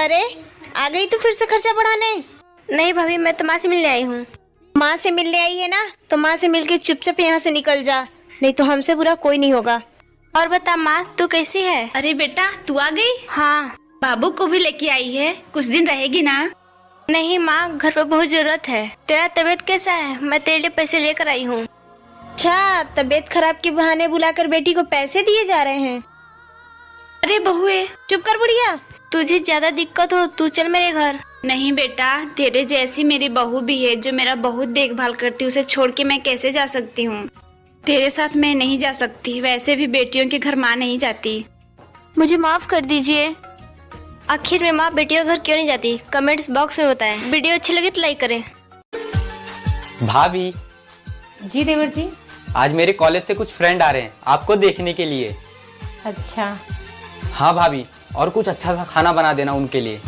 अरे आ गई तो फिर से खर्चा बढ़ाने? नहीं भाभी, मैं तो माँ से मिलने आई हूँ। माँ से मिलने आई है ना, तो माँ से मिलके चुपचाप यहाँ से निकल जा, नहीं तो हमसे बुरा कोई नहीं होगा। और बता माँ, तू कैसी है? अरे बेटा, तू आ गई? हाँ। बाबू को भी लेके आई है, कुछ दिन रहेगी ना? नहीं माँ, घर पे बहुत जरूरत है। तेरा तबीयत कैसा है? मैं तेरे लिए पैसे लेकर आई हूँ। अच्छा, तबीयत खराब के बहाने बुलाकर बेटी को पैसे दिए जा रहे हैं? अरे बहुए, चुप कर बुढ़िया। तुझे ज्यादा दिक्कत हो तू चल मेरे घर। नहीं बेटा, तेरे जैसी मेरी बहू भी है जो मेरा बहुत देखभाल करती है, उसे छोड़ के मैं कैसे जा सकती हूँ? तेरे साथ मैं नहीं जा सकती, वैसे भी बेटियों के घर माँ नहीं जाती। मुझे माफ कर दीजिए। आखिर में माँ बेटियों घर क्यों नहीं जाती? कमेंट्स बॉक्स में बताएं। वीडियो अच्छी लगे तो लाइक करें। भाभी जी देवर जी। आज मेरे कॉलेज से कुछ फ्रेंड आ रहे हैं आपको देखने के लिए। अच्छा, हाँ भाभी, और कुछ अच्छा सा खाना बना देना उनके लिए।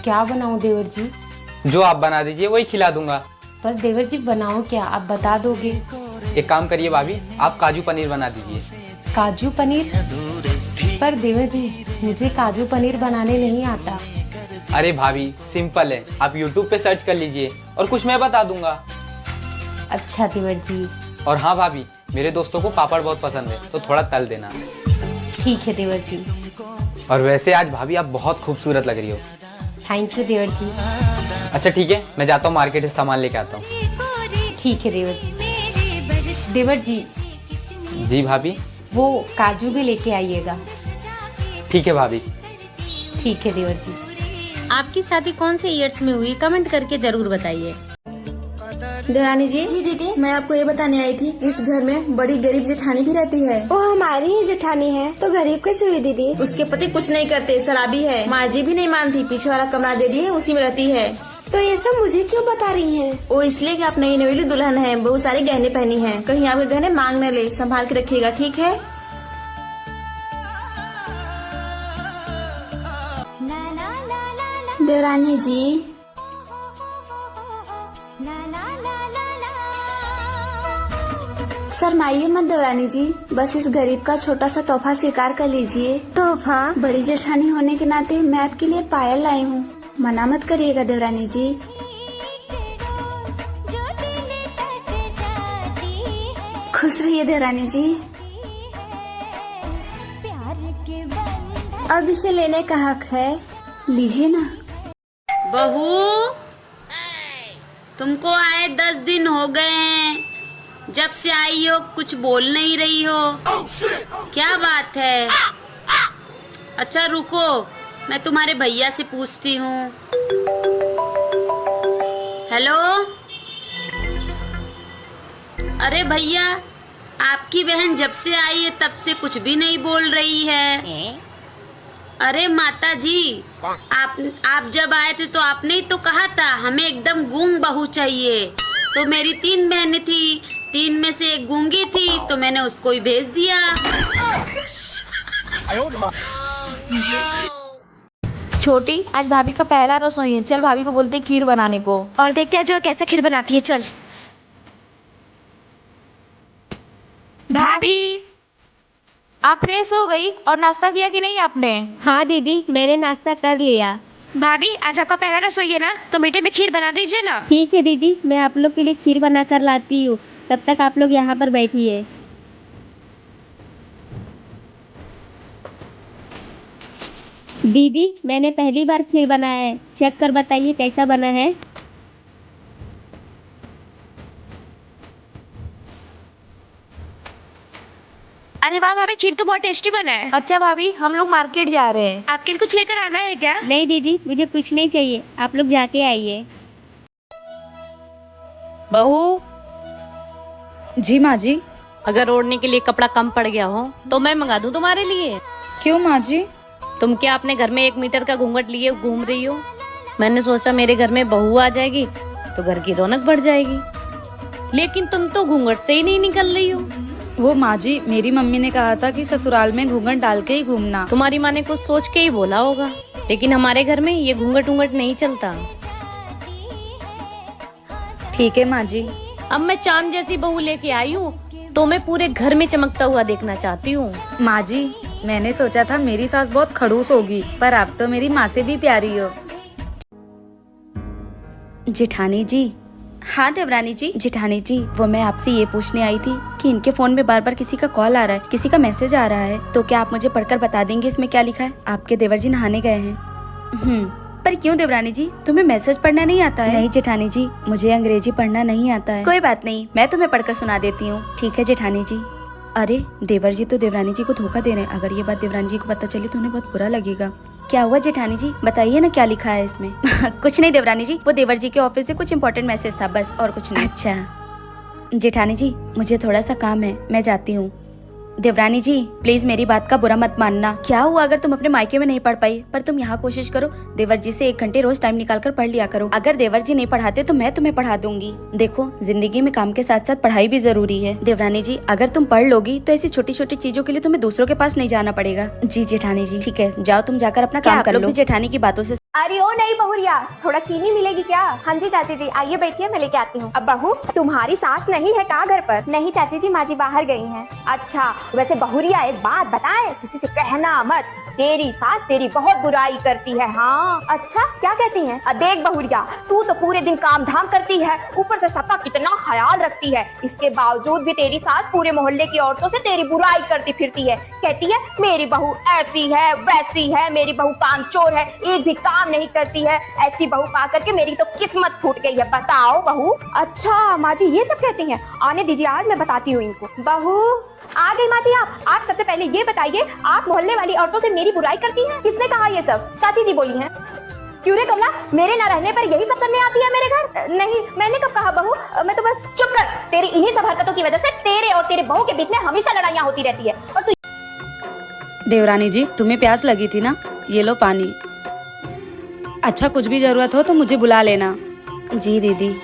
क्या बनाऊं देवर जी? जो आप बना दीजिए वही खिला दूंगा। पर देवर जी बनाऊं क्या, आप बता दोगे? एक काम करिए भाभी, आप काजू पनीर बना दीजिए। काजू पनीर? पर देवर जी, मुझे काजू पनीर बनाने नहीं आता। अरे भाभी सिंपल है, आप यूट्यूब पे सर्च कर लीजिए और कुछ मैं बता दूंगा। अच्छा देवर जी। और हाँ भाभी, मेरे दोस्तों को पापड़ बहुत पसंद है, तो थोड़ा तल देना। ठीक है देवर जी। और वैसे आज भाभी आप बहुत खूबसूरत लग रही हो। थैंक यू देवर जी। अच्छा ठीक है, मैं जाता हूँ मार्केट से सामान लेके आता हूँ। ठीक है देवर जी। देवर जी, जी भाभी। वो काजू भी लेके आइएगा। ठीक है भाभी। ठीक है देवर जी। आपकी शादी कौन से ईयर्स में हुई, कमेंट करके जरूर बताइए। देवरानी जी। जी दीदी, मैं आपको ये बताने आई थी, इस घर में बड़ी गरीब जेठानी भी रहती है। वो हमारी ही जेठानी है, तो गरीब कैसे हुई दीदी? उसके पति कुछ नहीं करते, शराबी है। माँ जी भी नहीं मानती, पीछे वाला कमरा दे दिए, उसी में रहती है। तो ये सब मुझे क्यों बता रही हैं? वो इसलिए कि आप नई नवेली दुल्हन है, बहुत सारे गहने पहनी हैं, कहीं आपके गहने मांग न ले, संभाल के रखिएगा, ठीक है? देवरानी जी, शर्माइए मत देवरानी जी, बस इस गरीब का छोटा सा तोहफा स्वीकार कर लीजिए। तोहफा? बड़ी जेठानी होने के नाते मैं आपके लिए पायल लाई हूँ, मना मत करिएगा देवरानी जी। खुश रहिए देवरानी जी। अब इसे लेने का हक है, लीजिए ना। बहू, तुमको आए 10 दिन हो गए हैं, जब से आई हो कुछ बोल नहीं रही हो, क्या बात है? अच्छा रुको, मैं तुम्हारे भैया से पूछती हूँ। हेलो, अरे भैया, आपकी बहन जब से आई है तब से कुछ भी नहीं बोल रही है। अरे माता जी, आप जब आए थे तो आपने ही तो कहा था हमें एकदम गूंग बहू चाहिए। तो मेरी 3 बहनें थी, 3 में से एक गूंगी थी, तो मैंने उसको ही भेज दिया। छोटी, आज भाभी का पहला रसोई है, चल भाभी को बोलते हैं खीर बनाने को। और देखते हैं जो कैसे खीर बनाती है। चल भाभी, आप फ्रेश हो गई और नाश्ता किया कि नहीं आपने? हाँ दीदी, मैंने नाश्ता कर लिया। भाभी, आज आपका पहला रसोई है ना, तो मीठे में खीर बना दीजिए ना। ठीक है दीदी, मैं आप लोग के लिए खीर बना कर लाती हूँ, तब तक आप लोग यहाँ पर बैठिए। दीदी, मैंने पहली बार खीर बनाया है, चेक कर बताइए कैसा बना है। अरे वाह भाभी, खीर तो बहुत टेस्टी बना है। अच्छा भाभी, हम लोग मार्केट जा रहे हैं, आपके लिए कुछ लेकर आना है क्या? नहीं दीदी, मुझे कुछ नहीं चाहिए, आप लोग जाके आइए। बहू। जी माँ जी। अगर ओढ़ने के लिए कपड़ा कम पड़ गया हो तो मैं मंगा दूं तुम्हारे लिए। क्यों माँ जी? तुम क्या अपने घर में 1 मीटर का घूंघट लिए घूम रही हो? मैंने सोचा मेरे घर में बहू आ जाएगी तो घर की रौनक बढ़ जाएगी, लेकिन तुम तो घूंघट से ही नहीं निकल रही हो। वो माँ जी, मेरी मम्मी ने कहा था कि ससुराल में घूंघट डाल के ही घूमना। तुम्हारी माँ ने कुछ सोच के ही बोला होगा, लेकिन हमारे घर में ये घूंघट उंघट नहीं चलता। ठीक है माँ जी। अब मैं चांद जैसी बहू लेके आई हूँ, तो मैं पूरे घर में चमकता हुआ देखना चाहती हूँ। माँ जी, मैंने सोचा था मेरी सास बहुत खड़ूस होगी, पर आप तो मेरी माँ से भी प्यारी हो। जेठानी जी। हाँ देवरानी जी। जेठानी जी, वो मैं आपसे ये पूछने आई थी कि इनके फोन में बार बार किसी का कॉल आ रहा है, किसी का मैसेज आ रहा है, तो क्या आप मुझे पढ़कर बता देंगे इसमें क्या लिखा है? आपके देवर जी नहाने गए हैं। पर क्यों देवरानी जी, तुम्हें मैसेज पढ़ना नहीं आता है? नहीं जेठानी जी, मुझे अंग्रेजी पढ़ना नहीं आता है। कोई बात नहीं, मैं तुम्हें पढ़कर सुना देती हूँ। ठीक है जेठानी जी। अरे देवर जी तो देवरानी जी को धोखा दे रहे हैं। अगर ये बात देवरानी जी को पता चली तो उन्हें बहुत बुरा लगेगा। क्या हुआ जेठानी जी, बताइए ना क्या लिखा है इसमें। कुछ नहीं देवरानी जी, वो देवर जी के ऑफिस से कुछ इम्पोर्टेंट मैसेज था, बस और कुछ नहीं। अच्छा जेठानी जी, मुझे थोड़ा सा काम है, मैं जाती हूँ। देवरानी जी प्लीज मेरी बात का बुरा मत मानना। क्या हुआ अगर तुम अपने मायके में नहीं पढ़ पाई, पर तुम यहाँ कोशिश करो, देवर जी से 1 घंटे रोज टाइम निकाल कर पढ़ लिया करो। अगर देवर जी नहीं पढ़ाते तो मैं तुम्हें पढ़ा दूंगी। देखो जिंदगी में काम के साथ साथ पढ़ाई भी जरूरी है। देवरानी जी अगर तुम पढ़ लोगी तो ऐसी छोटी छोटी चीजों के लिए तुम्हें दूसरों के पास नहीं जाना पड़ेगा। जी जेठानी जी। ठीक है, जाओ तुम जाकर अपना काम कर लो। जेठानी की बातों से अरे ओ नहीं बहुरिया, थोड़ा चीनी मिलेगी क्या? हाँ जी चाची जी, आइए बैठिए, मैं लेके आती हूँ। अब बहू तुम्हारी सास नहीं है क्या घर पर? नहीं चाची जी, माँ जी बाहर गई हैं। अच्छा वैसे बहुरिया एक बात बताएं, किसी से कहना मत, तेरी सास तेरी बहुत बुराई करती है। हाँ अच्छा क्या कहती हैं? देख बहुरिया, तू तो पूरे दिन काम धाम करती है, ऊपर से सबका कितना ख्याल रखती है, इसके बावजूद भी तेरी सास पूरे मोहल्ले की औरतों से तेरी बुराई करती फिरती है। कहती है मेरी बहू ऐसी है वैसी है, मेरी बहू कामचोर है, एक भी काम नहीं करती है। ऐसी बहू पा करके मेरी तो किस्मत फूट गई है। बताओ बहू। अच्छा माँ जी ये सब कहती हैं? आने दीजिए, आज मैं बताती हूँ इनको। बहू आ गई माँ जी। आप सबसे पहले ये बताइए, आप मोहल्ले वाली औरतों से मेरी बुराई करती हैं? किसने कहा ये सब? चाची जी बोली हैं। क्यों रे कमला, मेरे न रहने पर यही सब करने आती है मेरे घर? नहीं मैंने कब कहा बहू, मैं तो बस। चुप कर, तेरी इन्हीं सब हरकतों की वजह से तेरे और तेरे बहू के बीच में हमेशा लड़ाइयाँ होती रहती है। और तू देवरानी जी तुम्हें प्यास लगी थी ना, ये लो पानी। अच्छा कुछ भी जरूरत हो तो मुझे बुला लेना। जी दीदी।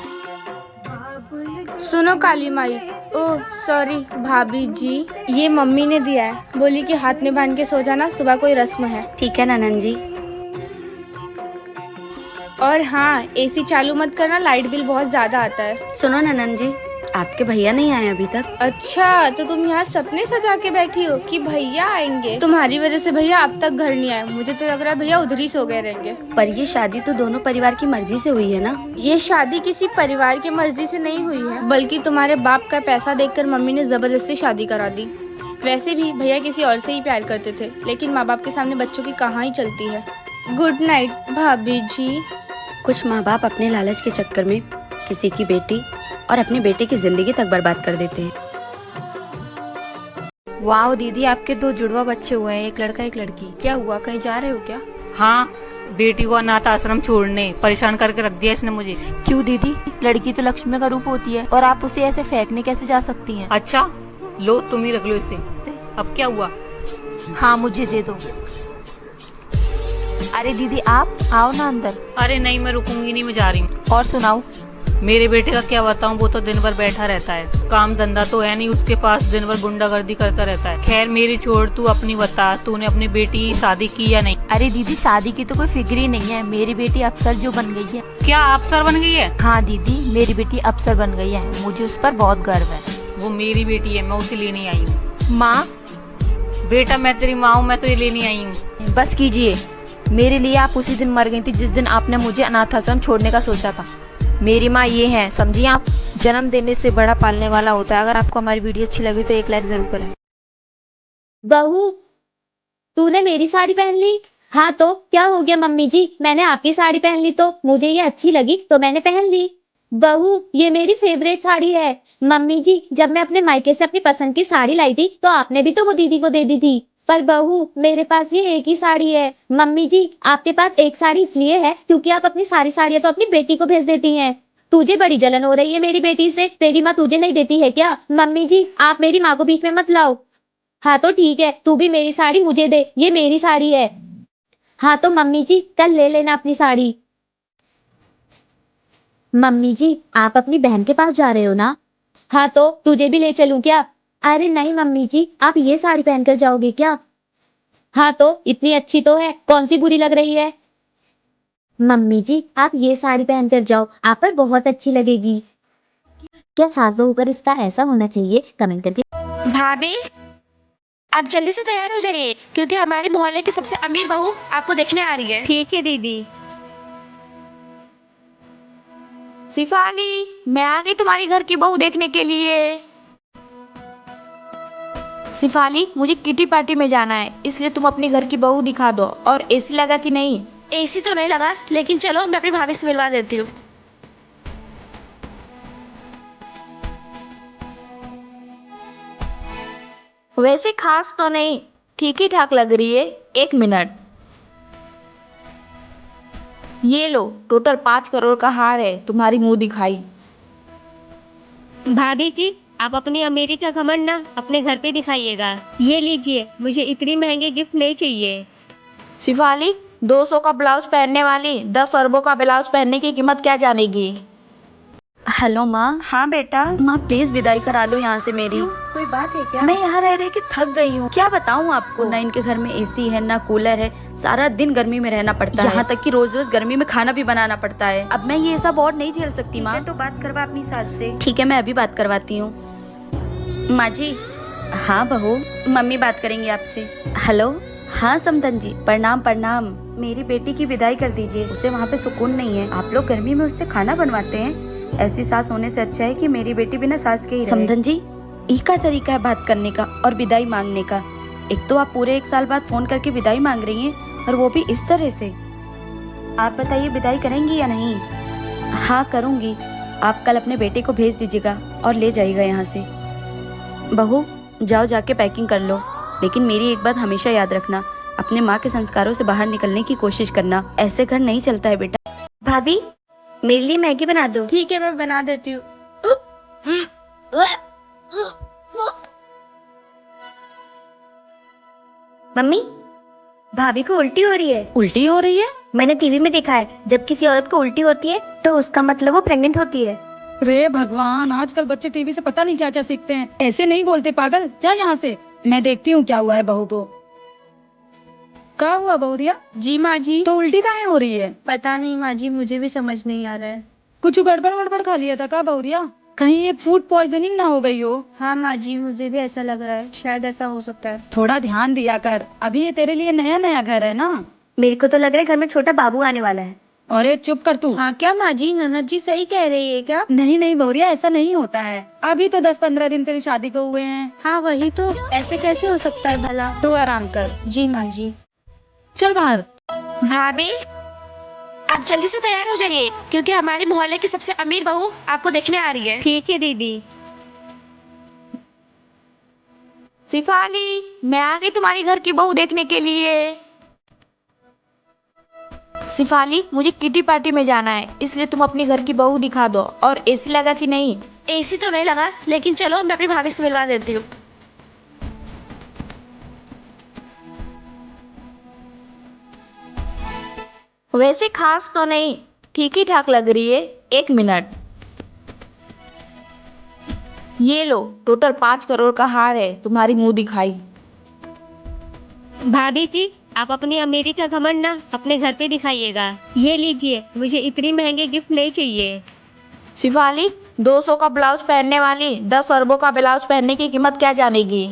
सुनो काली माई, ओह सॉरी भाभी जी, ये मम्मी ने दिया है, बोली कि हाथ में बांध के सो जाना, सुबह कोई रस्म है। ठीक है ननन जी। और हाँ एसी चालू मत करना, लाइट बिल बहुत ज्यादा आता है। सुनो ननन जी, आपके भैया नहीं आए अभी तक? अच्छा तो तुम यहाँ सपने सजा के बैठी हो कि भैया आएंगे? तुम्हारी वजह से भैया अब तक घर नहीं आए, मुझे तो लग रहा है भैया उधर ही सो गए रहेंगे। पर ये शादी तो दोनों परिवार की मर्जी से हुई है ना? ये शादी किसी परिवार की मर्जी से नहीं हुई है, बल्कि तुम्हारे बाप का पैसा देखकर मम्मी ने जबरदस्ती शादी करा दी। वैसे भी भैया किसी और से ही प्यार करते थे, लेकिन माँ बाप के सामने बच्चों की कहाँ ही चलती है। गुड नाइट भाभी जी। कुछ माँ बाप अपने लालच के चक्कर में किसी की बेटी और अपने बेटे की जिंदगी तक बर्बाद कर देते हैं। वाह दीदी, आपके 2 जुड़वा बच्चे हुए हैं, एक लड़का एक लड़की। क्या हुआ, कहीं जा रहे हो क्या? हाँ, बेटी को अनाथ आश्रम छोड़ने परेशान करके रख दिया इसने मुझे। क्यों दीदी, लड़की तो लक्ष्मी का रूप होती है और आप उसे ऐसे फेंकने कैसे जा सकती हैं? अच्छा लो तुम ही रख लो इसे। अब क्या हुआ? हाँ मुझे दे दो। अरे दीदी आप आओ ना अंदर। अरे नहीं मैं रुकूंगी नहीं, मैं जा रही हूँ। और सुनाओ। मेरे बेटे का क्या बताऊं, वो तो दिन भर बैठा रहता है, काम धंधा तो है नहीं उसके पास, दिन भर गुंडागर्दी करता रहता है। खैर मेरी छोड़, तू अपनी बता, तूने अपनी बेटी की शादी की या नहीं? अरे दीदी शादी की तो कोई फिक्र ही नहीं है, मेरी बेटी अफसर जो बन गई है। क्या अफसर बन गई है? हाँ दीदी मेरी बेटी अफसर बन गई है, मुझे उस पर बहुत गर्व है। वो मेरी बेटी है, मैं उसे लेने आई हूँ। माँ? बेटा मैं तेरी माँ हूँ, मैं तो ये लेने आई हूँ। बस कीजिए, मेरे लिए आप उसी दिन मर गई थी जिस दिन आपने मुझे अनाथ आश्रम छोड़ने का सोचा था। मेरी माँ ये है, समझिए आप। जन्म देने से बड़ा पालने वाला होता है। अगर आपको हमारी वीडियो अच्छी लगी तो 1 लाइक जरूर करें। बहू तूने मेरी साड़ी पहन ली? हाँ तो क्या हो गया मम्मी जी, मैंने आपकी साड़ी पहन ली तो मुझे ये अच्छी लगी तो मैंने पहन ली। बहू ये मेरी फेवरेट साड़ी है। मम्मी जी जब मैं अपने मायके से अपनी पसंद की साड़ी लाई थी तो आपने भी तो वो दीदी को दे दी थी, पर बहू मेरे पास ये एक ही साड़ी है। मम्मी जी आपके पास एक साड़ी इसलिए है क्योंकि आप अपनी सारी साड़ियाँ तो अपनी बेटी को भेज देती हैं। तुझे बड़ी जलन हो रही है मेरी बेटी से, तेरी माँ तुझे नहीं देती है क्या? मम्मी जी आप मेरी माँ को बीच में मत लाओ। हाँ तो ठीक है, तू भी मेरी साड़ी मुझे दे, ये मेरी साड़ी है। हाँ तो मम्मी जी कल ले लेना अपनी साड़ी। मम्मी जी आप अपनी बहन के पास जा रहे हो ना? हाँ तो तुझे भी ले चलूं क्या? अरे नहीं मम्मी जी, आप ये साड़ी पहनकर जाओगे क्या? हाँ तो इतनी अच्छी तो है, कौन सी बुरी लग रही है? मम्मी जी आप ये साड़ी पहनकर जाओ, आप पर बहुत अच्छी लगेगी। क्या सास बहू का रिश्ता ऐसा होना चाहिए? कमेंट करके। भाभी आप जल्दी से तैयार हो जाइए क्योंकि हमारे मोहल्ले की सबसे अमीर बहू आपको देखने आ रही है। ठीक है दीदी। शिफाली, मैं आ गई तुम्हारी घर की बहू देखने के लिए। शिफाली, मुझे किटी पार्टी में जाना है, इसलिए तुम अपनी घर की बहू दिखा दो। और एसी लगा कि नहीं? एसी तो नहीं लगा, लेकिन चलो मैं अपनी भाभी से मिलवा देती हूँ। वैसे खास तो नहीं, ठीक ही ठाक लग रही है। 1 मिनट, ये लो, टोटल 5 करोड़ का हार है, तुम्हारी मुंह दिखाई। भाभी जी, आप अपनी अमीरी का घमंड ना अपने घर पे दिखाइएगा। ये लीजिए, मुझे इतनी महंगे गिफ्ट नहीं चाहिए। शिफाली, 200 का ब्लाउज पहनने वाली 10 अरबों का ब्लाउज पहनने की कीमत क्या जानेगी? हेलो माँ। हाँ बेटा। माँ प्लीज विदाई करा लो यहाँ से मेरी। कोई बात है क्या? मैं यहाँ रह रह के थक गई हूँ। क्या बताऊँ आपको, ना इनके घर में एसी है ना कूलर है, सारा दिन गर्मी में रहना पड़ता है। यहाँ तक कि रोज रोज गर्मी में खाना भी बनाना पड़ता है। अब मैं ये सब और नहीं झेल सकती माँ। तो बात करवा अपनी सास से। ठीक है, मैं अभी बात करवाती हूँ। माँ जी। हाँ बहू, मम्मी बात करेंगी आपसे। हेलो। हाँ समधन जी, प्रणाम प्रणाम। मेरी बेटी की विदाई कर दीजिए, उसे वहाँ पे सुकून नहीं है। आप लोग गर्मी में उससे खाना बनवाते हैं, ऐसी सास होने से अच्छा है कि मेरी बेटी बिना सास के ही रहे। समधन जी, ई का तरीका है बात करने का और विदाई मांगने का। एक तो आप पूरे 1 साल बाद फोन करके विदाई मांग रही हैं और वो भी इस तरह से। आप बताइए विदाई करेंगी या नहीं? हाँ करूँगी। आप कल अपने बेटे को भेज दीजिएगा और ले जाइएगा यहाँ से। बहू जाओ, जाके पैकिंग कर लो, लेकिन मेरी एक बात हमेशा याद रखना, अपने माँ के संस्कारों से बाहर निकलने की कोशिश करना। ऐसे घर नहीं चलता है बेटा। भाभी, मेरे लिए मैगी बना दो। ठीक है, मैं बना देती हूँ। मम्मी, भाभी को उल्टी हो रही है। उल्टी हो रही है? मैंने टीवी में देखा है, जब किसी औरत को उल्टी होती है तो उसका मतलब वो प्रेग्नेंट होती है। रे भगवान, आजकल बच्चे टीवी से पता नहीं क्या क्या सीखते हैं। ऐसे नहीं बोलते पागल, जा यहाँ से। मैं देखती हूँ क्या हुआ है बहू को। क्या हुआ बहुरिया? जी माँ जी। तो उल्टी काहे हो रही है? पता नहीं माँ जी, मुझे भी समझ नहीं आ रहा है। कुछ गड़बड़ खा लिया था क्या बहुरिया? कहीं ये फूड पॉइजनिंग ना हो गई हो? हाँ माँ जी, मुझे भी ऐसा लग रहा है, शायद ऐसा हो सकता है। थोड़ा ध्यान दिया कर, अभी ये तेरे लिए नया नया घर है ना। मेरे को तो लग रहा है घर में छोटा बाबू आने वाला है। अरे चुप कर तू। हाँ क्या माँ जी, ननद जी सही कह रही है क्या? नहीं नहीं बहुरिया, ऐसा नहीं होता है। अभी तो 10-15 दिन तेरी शादी को हुए हैं। हाँ वही तो, ऐसे कैसे हो सकता है भला? तो आराम कर। जी माँ जी। चल बाहर। भाभी, आप जल्दी से तैयार हो जाइए क्योंकि हमारे मोहल्ले की सबसे अमीर बहू आपको देखने आ रही है। ठीक है दीदी। शिफाली, मैं आ गई तुम्हारी घर की बहू देखने के लिए। शिफाली, मुझे किटी पार्टी में जाना है, इसलिए तुम अपनी घर की बहू दिखा दो। और एसी लगा कि नहीं? एसी तो नहीं लगा, लेकिन चलो मैं अपनी भाभी से मिलवा देती हूँ। वैसे खास तो नहीं, ठीक ही ठाक लग रही है। 1 मिनट, ये लो, टोटल 5 करोड़ का हार है, तुम्हारी मुंह दिखाई। भाभी जी, आप अपनी अमीरी का घमंड ना अपने घर पे दिखाइएगा। ये लीजिए, मुझे इतनी महंगे गिफ्ट नहीं चाहिए। शिफाली, 200 का ब्लाउज पहनने वाली 10 अरबों का ब्लाउज पहनने की कीमत क्या जानेगी?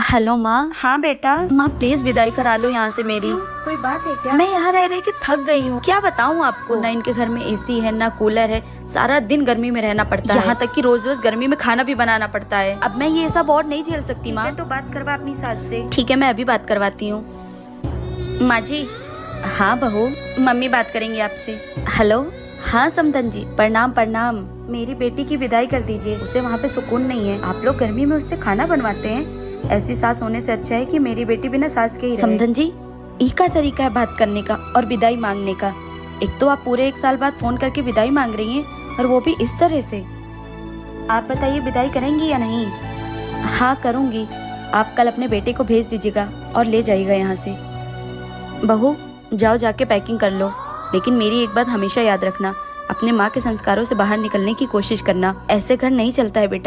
हेलो माँ। हाँ बेटा। माँ प्लीज विदाई करा लो यहाँ से मेरी। कोई बात है क्या? मैं यहाँ रह रह के थक गई हूँ। क्या बताऊँ आपको, ना इनके घर में एसी है ना कूलर है, सारा दिन गर्मी में रहना पड़ता है। यहाँ तक कि रोज रोज गर्मी में खाना भी बनाना पड़ता है। अब मैं ये सब और नहीं झेल सकती माँ। तो बात करवा अपनी सास से। ठीक है, मैं अभी बात करवाती हूँ। माँ जी। हाँ बहू, मम्मी बात करेंगी आपसे। हेलो। हाँ समधन जी, प्रणाम प्रणाम। मेरी बेटी की विदाई कर दीजिए, उसे वहाँ पे सुकून नहीं है। आप लोग गर्मी में उससे खाना बनवाते हैं, ऐसी सास होने से अच्छा है कि मेरी बेटी बिना सास के ही रहे। समधन जी, ई का तरीका है बात करने का और विदाई मांगने का। एक तो आप पूरे 1 साल बाद फोन करके विदाई मांग रही हैं और वो भी इस तरह से। आप बताइए विदाई करेंगी या नहीं? हाँ करूँगी। आप कल अपने बेटे को भेज दीजिएगा और ले जाइएगा यहाँ से। बहू जाओ, जाके पैकिंग कर लो, लेकिन मेरी एक बात हमेशा याद रखना, अपने माँ के संस्कारों से बाहर निकलने की कोशिश करना। ऐसे घर नहीं चलता है बेटा।